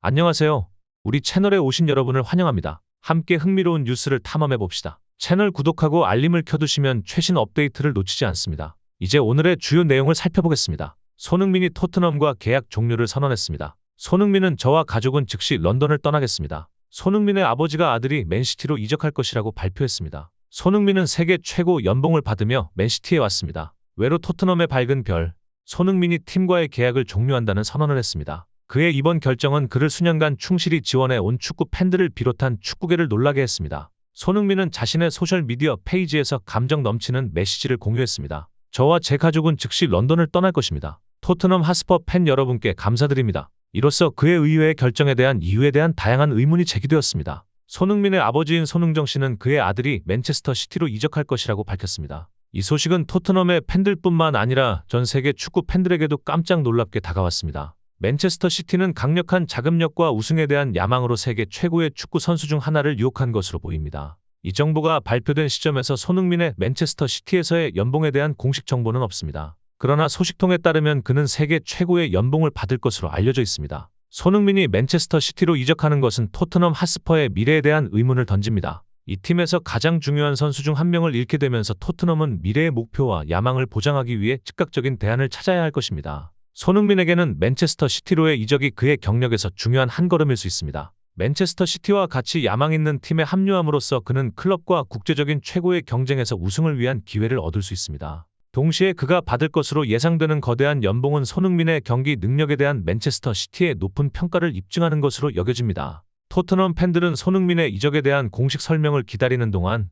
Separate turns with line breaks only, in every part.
안녕하세요. 우리 채널에 오신 여러분을 환영합니다. 함께 흥미로운 뉴스를 탐험해 봅시다. 채널 구독하고 알림을 켜두시면 최신 업데이트를 놓치지 않습니다. 이제 오늘의 주요 내용을 살펴보겠습니다. 손흥민이 토트넘과 계약 종료를 선언했습니다. 손흥민은 저와 가족은 즉시 런던을 떠나겠습니다. 손흥민의 아버지가 아들이 맨시티로 이적할 것이라고 발표했습니다. 손흥민은 세계 최고 연봉을 받으며 맨시티에 왔습니다. 외로 토트넘의 밝은 별, 손흥민이 팀과의 계약을 종료한다는 선언을 했습니다. 그의 이번 결정은 그를 수년간 충실히 지원해 온 축구 팬들을 비롯한 축구계를 놀라게 했습니다. 손흥민은 자신의 소셜미디어 페이지에서 감정 넘치는 메시지를 공유했습니다. 저와 제 가족은 즉시 런던을 떠날 것입니다. 토트넘 핫스퍼 팬 여러분께 감사드립니다. 이로써 그의 의외의 결정에 대한 이유에 대한 다양한 의문이 제기되었습니다. 손흥민의 아버지인 손흥정 씨는 그의 아들이 맨체스터 시티로 이적할 것이라고 밝혔습니다. 이 소식은 토트넘의 팬들뿐만 아니라 전 세계 축구 팬들에게도 깜짝 놀랍게 다가왔습니다. 맨체스터 시티는 강력한 자금력과 우승에 대한 야망으로 세계 최고의 축구 선수 중 하나를 유혹한 것으로 보입니다. 이 정보가 발표된 시점에서 손흥민의 맨체스터 시티에서의 연봉에 대한 공식 정보는 없습니다. 그러나 소식통에 따르면 그는 세계 최고의 연봉을 받을 것으로 알려져 있습니다. 손흥민이 맨체스터 시티로 이적하는 것은 토트넘 핫스퍼의 미래에 대한 의문을 던집니다. 이 팀에서 가장 중요한 선수 중 한 명을 잃게 되면서 토트넘은 미래의 목표와 야망을 보장하기 위해 즉각적인 대안을 찾아야 할 것입니다. 손흥민에게는 맨체스터 시티로의 이적이 그의 경력에서 중요한 한 걸음일 수 있습니다. 맨체스터 시티와 같이 야망 있는 팀에 합류함으로써 그는 클럽과 국제적인 최고의 경쟁에서 우승을 위한 기회를 얻을 수 있습니다. 동시에 그가 받을 것으로 예상되는 거대한 연봉은 손흥민의 경기 능력에 대한 맨체스터 시티의 높은 평가를 입증하는 것으로 여겨집니다. 토트넘 팬들은 손흥민의 이적에 대한 공식 설명을 기다리는 동안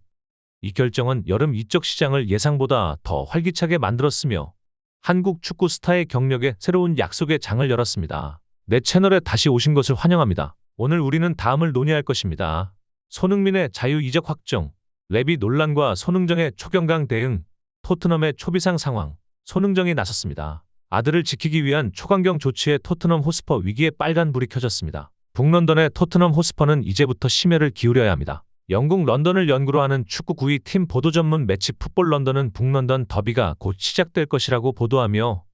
이 결정은 여름 이적 시장을 예상보다 더 활기차게 만들었으며 한국 축구 스타의 경력에 새로운 약속의 장을 열었습니다. 내 채널에 다시 오신 것을 환영합니다. 오늘 우리는 다음을 논의할 것입니다. 손흥민의 자유 이적 확정, 레비 논란과 손흥정의 초경강 대응, 토트넘의 초비상 상황, 손흥정이 나섰습니다. 아들을 지키기 위한 초강경 조치에 토트넘 호스퍼 위기에 빨간불이 켜졌습니다. 북런던의 토트넘 호스퍼는 이제부터 심혈을 기울여야 합니다. 영국 런던을 연구로 하는 축구 9위 팀 보도 전문 매치 풋볼 런던은 북런던 더비가 곧 시작될 것이라고 보도하며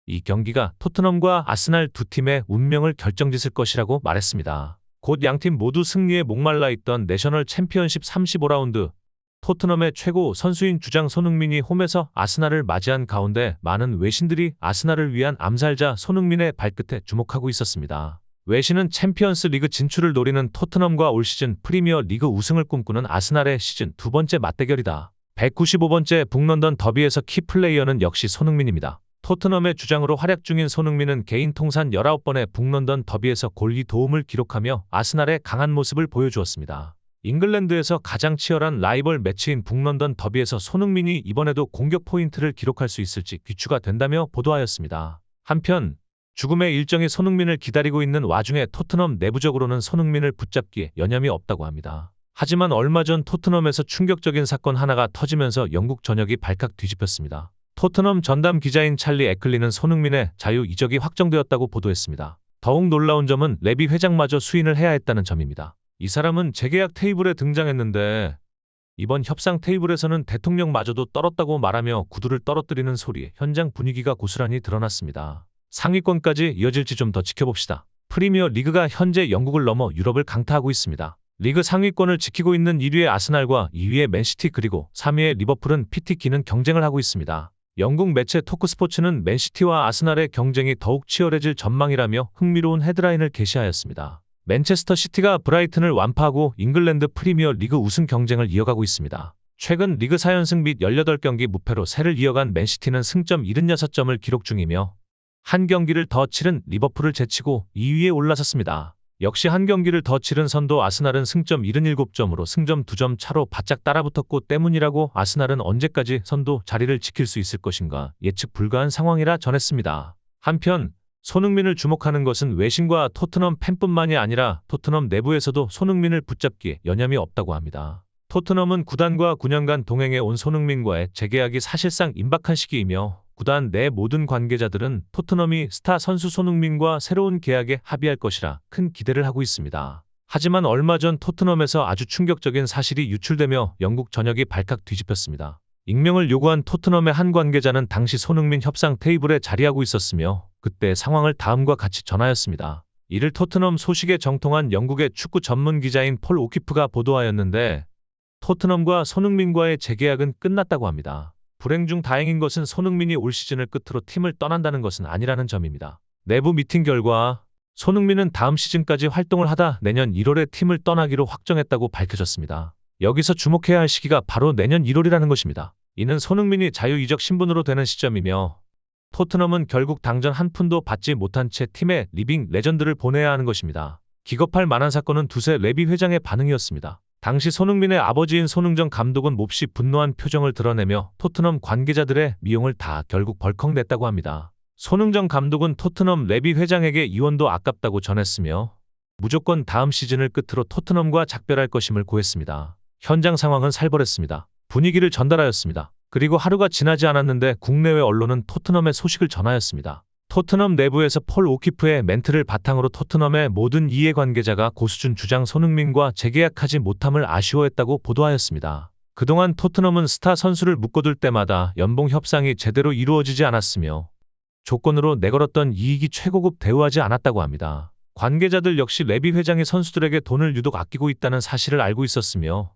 이 경기가 토트넘과 아스날 두 팀의 운명을 결정짓을 것이라고 말했습니다. 곧 양팀 모두 승리에 목말라 있던 내셔널 챔피언십 35라운드 토트넘의 최고 선수인 주장 손흥민이 홈에서 아스날을 맞이한 가운데 많은 외신들이 아스날을 위한 암살자 손흥민의 발끝에 주목하고 있었습니다. 외신은 챔피언스 리그 진출을 노리는 토트넘과 올 시즌 프리미어 리그 우승을 꿈꾸는 아스날의 시즌 두 번째 맞대결이다. 195번째 북런던 더비에서 키플레이어는 역시 손흥민입니다. 토트넘의 주장으로 활약 중인 손흥민은 개인 통산 19번의 북런던 더비에서 골 2도움을 기록하며 아스날의 강한 모습을 보여주었습니다. 잉글랜드에서 가장 치열한 라이벌 매치인 북런던 더비에서 손흥민이 이번에도 공격 포인트를 기록할 수 있을지 귀추가 된다며 보도하였습니다. 한편 죽음의 일정이 손흥민을 기다리고 있는 와중에 토트넘 내부적으로는 손흥민을 붙잡기에 여념이 없다고 합니다. 하지만 얼마 전 토트넘에서 충격적인 사건 하나가 터지면서 영국 전역이 발칵 뒤집혔습니다. 토트넘 전담 기자인 찰리 애클리는 손흥민의 자유 이적이 확정되었다고 보도했습니다. 더욱 놀라운 점은 레비 회장마저 수인을 해야 했다는 점입니다. 이 사람은 재계약 테이블에 등장했는데 이번 협상 테이블에서는 대통령마저도 떨었다고 말하며 구두를 떨어뜨리는 소리에 현장 분위기가 고스란히 드러났습니다. 상위권까지 이어질지 좀 더 지켜봅시다. 프리미어 리그가 현재 영국을 넘어 유럽을 강타하고 있습니다. 리그 상위권을 지키고 있는 1위의 아스날과 2위의 맨시티 그리고 3위의 리버풀은 PT기는 경쟁을 하고 있습니다. 영국 매체 토크스포츠는 맨시티와 아스날의 경쟁이 더욱 치열해질 전망이라며 흥미로운 헤드라인을 게시하였습니다. 맨체스터 시티가 브라이튼을 완파하고 잉글랜드 프리미어 리그 우승 경쟁을 이어가고 있습니다. 최근 리그 4연승 및 18경기 무패로 세를 이어간 맨시티는 승점 76점을 기록 중이며 한 경기를 더 치른 리버풀을 제치고 2위에 올라섰습니다. 역시 한 경기를 더 치른 선도 아스날은 승점 77점으로 승점 2점 차로 바짝 따라붙었고 때문이라고 아스날은 언제까지 선도 자리를 지킬 수 있을 것인가 예측 불가한 상황이라 전했습니다. 한편 손흥민을 주목하는 것은 외신과 토트넘 팬뿐만이 아니라 토트넘 내부에서도 손흥민을 붙잡기에 여념이 없다고 합니다. 토트넘은 구단과 9년간 동행해 온 손흥민과의 재계약이 사실상 임박한 시기이며 구단 내 모든 관계자들은 토트넘이 스타 선수 손흥민과 새로운 계약에 합의할 것이라 큰 기대를 하고 있습니다. 하지만 얼마 전 토트넘에서 아주 충격적인 사실이 유출되며 영국 전역이 발칵 뒤집혔습니다. 익명을 요구한 토트넘의 한 관계자는 당시 손흥민 협상 테이블에 자리하고 있었으며 그때 상황을 다음과 같이 전하였습니다. 이를 토트넘 소식에 정통한 영국의 축구 전문 기자인 폴 오키프가 보도하였는데 토트넘과 손흥민과의 재계약은 끝났다고 합니다. 불행 중 다행인 것은 손흥민이 올 시즌을 끝으로 팀을 떠난다는 것은 아니라는 점입니다. 내부 미팅 결과 손흥민은 다음 시즌까지 활동을 하다 내년 1월에 팀을 떠나기로 확정했다고 밝혀졌습니다. 여기서 주목해야 할 시기가 바로 내년 1월이라는 것입니다. 이는 손흥민이 자유이적 신분으로 되는 시점이며 토트넘은 결국 당전 한 푼도 받지 못한 채 팀에 리빙 레전드를 보내야 하는 것입니다. 기겁할 만한 사건은 두세 레비 회장의 반응이었습니다. 당시 손흥민의 아버지인 손흥정 감독은 몹시 분노한 표정을 드러내며 토트넘 관계자들의 미용을 다 결국 벌컥 냈다고 합니다. 손흥정 감독은 토트넘 레비 회장에게 이원도 아깝다고 전했으며 무조건 다음 시즌을 끝으로 토트넘과 작별할 것임을 고했습니다. 현장 상황은 살벌했습니다. 분위기를 전달하였습니다. 그리고 하루가 지나지 않았는데 국내외 언론은 토트넘의 소식을 전하였습니다. 토트넘 내부에서 폴 오키프의 멘트를 바탕으로 토트넘의 모든 이해관계자가 고수준 주장 손흥민과 재계약하지 못함을 아쉬워했다고 보도하였습니다. 그동안 토트넘은 스타 선수를 묶어둘 때마다 연봉 협상이 제대로 이루어지지 않았으며 조건으로 내걸었던 이익이 최고급 대우하지 않았다고 합니다. 관계자들 역시 레비 회장이 선수들에게 돈을 유독 아끼고 있다는 사실을 알고 있었으며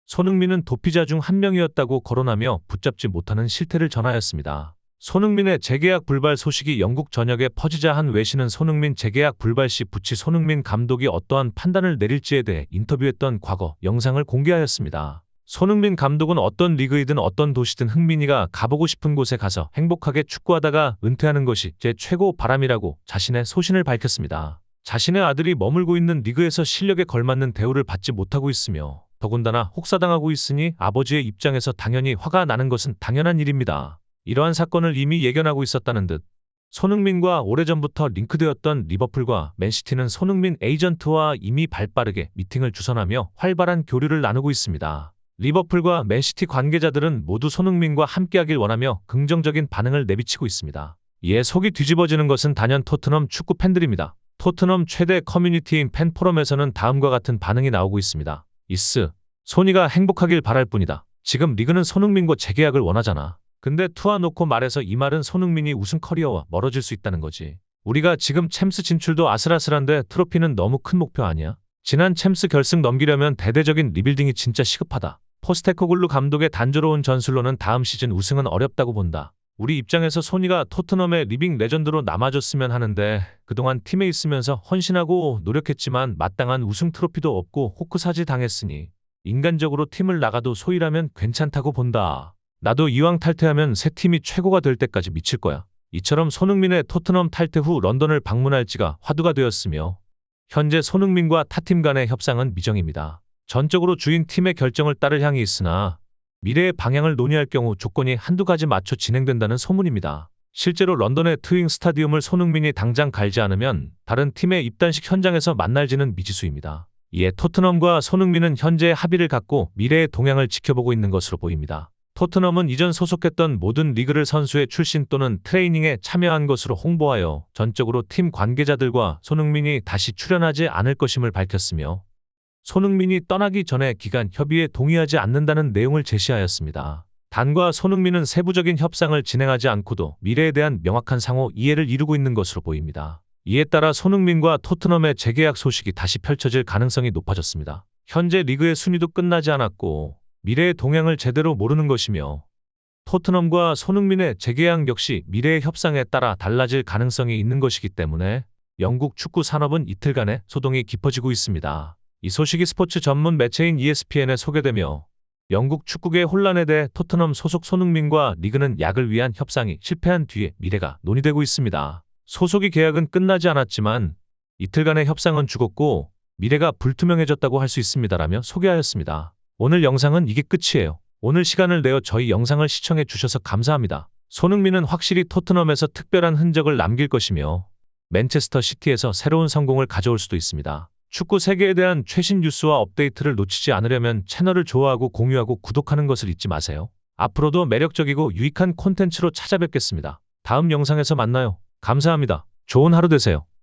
손흥민은 도피자 중 한 명이었다고 거론하며 붙잡지 못하는 실태를 전하였습니다. 손흥민의 재계약 불발 소식이 영국 전역에 퍼지자 한 외신은 손흥민 재계약 불발 시 부치 손흥민 감독이 어떠한 판단을 내릴지에 대해 인터뷰했던 과거 영상을 공개하였습니다. 손흥민 감독은 어떤 리그이든 어떤 도시든 흥민이가 가보고 싶은 곳에 가서 행복하게 축구하다가 은퇴하는 것이 제 최고 바람이라고 자신의 소신을 밝혔습니다. 자신의 아들이 머물고 있는 리그에서 실력에 걸맞는 대우를 받지 못하고 있으며 더군다나 혹사당하고 있으니 아버지의 입장에서 당연히 화가 나는 것은 당연한 일입니다. 이러한 사건을 이미 예견하고 있었다는 듯 손흥민과 오래전부터 링크되었던 리버풀과 맨시티는 손흥민 에이전트와 이미 발빠르게 미팅을 주선하며 활발한 교류를 나누고 있습니다. 리버풀과 맨시티 관계자들은 모두 손흥민과 함께하길 원하며 긍정적인 반응을 내비치고 있습니다. 이에 속이 뒤집어지는 것은 단연 토트넘 축구 팬들입니다. 토트넘 최대 커뮤니티인 팬포럼에서는 다음과 같은 반응이 나오고 있습니다. 이스, 손이가 행복하길 바랄 뿐이다. 지금 리그는 손흥민과 재계약을 원하잖아. 근데 투아놓고 말해서 이 말은 손흥민이 우승 커리어와 멀어질 수 있다는 거지. 우리가 지금 챔스 진출도 아슬아슬한데 트로피는 너무 큰 목표 아니야? 지난 챔스 결승 넘기려면 대대적인 리빌딩이 진짜 시급하다. 포스테코글루 감독의 단조로운 전술로는 다음 시즌 우승은 어렵다고 본다. 우리 입장에서 손이가 토트넘의 리빙 레전드로 남아줬으면 하는데 그동안 팀에 있으면서 헌신하고 노력했지만 마땅한 우승 트로피도 없고 호크사지 당했으니 인간적으로 팀을 나가도 소이라면 괜찮다고 본다. 나도 이왕 탈퇴하면 새 팀이 최고가 될 때까지 미칠 거야. 이처럼 손흥민의 토트넘 탈퇴 후 런던을 방문할지가 화두가 되었으며 현재 손흥민과 타팀 간의 협상은 미정입니다. 전적으로 주인 팀의 결정을 따를 향이 있으나 미래의 방향을 논의할 경우 조건이 한두 가지 맞춰 진행된다는 소문입니다. 실제로 런던의 트윙 스타디움을 손흥민이 당장 갈지 않으면 다른 팀의 입단식 현장에서 만날지는 미지수입니다. 이에 토트넘과 손흥민은 현재의 합의를 갖고 미래의 동향을 지켜보고 있는 것으로 보입니다. 토트넘은 이전 소속했던 모든 리그를 선수의 출신 또는 트레이닝에 참여한 것으로 홍보하여 전적으로 팀 관계자들과 손흥민이 다시 출연하지 않을 것임을 밝혔으며 손흥민이 떠나기 전에 기간 협의에 동의하지 않는다는 내용을 제시하였습니다. 단과 손흥민은 세부적인 협상을 진행하지 않고도 미래에 대한 명확한 상호 이해를 이루고 있는 것으로 보입니다. 이에 따라 손흥민과 토트넘의 재계약 소식이 다시 펼쳐질 가능성이 높아졌습니다. 현재 리그의 순위도 끝나지 않았고 미래의 동향을 제대로 모르는 것이며 토트넘과 손흥민의 재계약 역시 미래의 협상에 따라 달라질 가능성이 있는 것이기 때문에 영국 축구 산업은 이틀간의 소동이 깊어지고 있습니다. 이 소식이 스포츠 전문 매체인 ESPN에 소개되며 영국 축구계의 혼란에 대해 토트넘 소속 손흥민과 리그는 약을 위한 협상이 실패한 뒤에 미래가 논의되고 있습니다. 소속이 계약은 끝나지 않았지만 이틀간의 협상은 죽었고 미래가 불투명해졌다고 할 수 있습니다라며 소개하였습니다. 오늘 영상은 이게 끝이에요. 오늘 시간을 내어 저희 영상을 시청해 주셔서 감사합니다. 손흥민은 확실히 토트넘에서 특별한 흔적을 남길 것이며 맨체스터 시티에서 새로운 성공을 가져올 수도 있습니다. 축구 세계에 대한 최신 뉴스와 업데이트를 놓치지 않으려면 채널을 좋아하고 공유하고 구독하는 것을 잊지 마세요. 앞으로도 매력적이고 유익한 콘텐츠로 찾아뵙겠습니다. 다음 영상에서 만나요. 감사합니다. 좋은 하루 되세요.